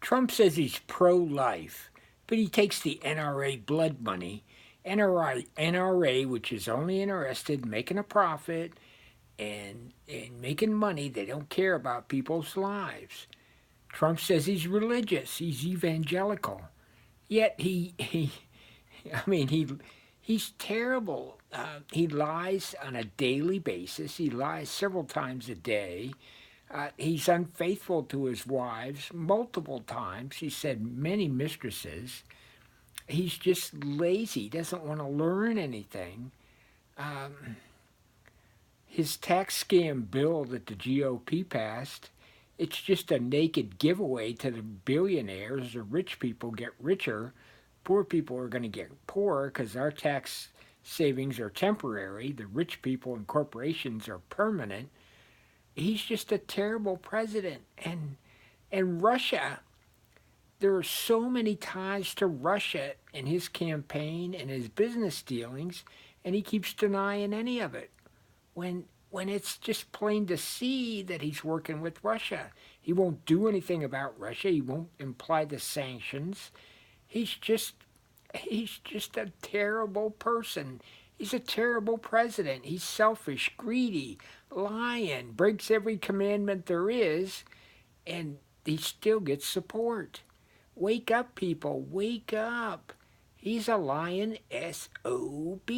Trump says he's pro-life, but he takes the NRA blood money. NRA, which is only interested in making a profit and making money, they don't care about people's lives. Trump says he's religious, he's evangelical. Yet I mean, he's terrible. He lies on a daily basis. He lies several times a day. He's unfaithful to his wives multiple times. He said many mistresses. He's just lazy. He doesn't want to learn anything. Um, his tax scam bill that the GOP passed, it's just a naked giveaway to the billionaires. The rich people get richer. Poor people are going to get poorer because our tax savings are temporary. The rich people and corporations are permanent. He's just a terrible president. And Russia, there are so many ties to Russia in his campaign and his business dealings, and he keeps denying any of it. When it's just plain to see that he's working with Russia. He won't do anything about Russia. He won't imply the sanctions. He's just he's just a terrible person. He's a terrible president. He's selfish, greedy, lying, breaks every commandment there is, and he still gets support. Wake up, people. Wake up. He's a lying SOB.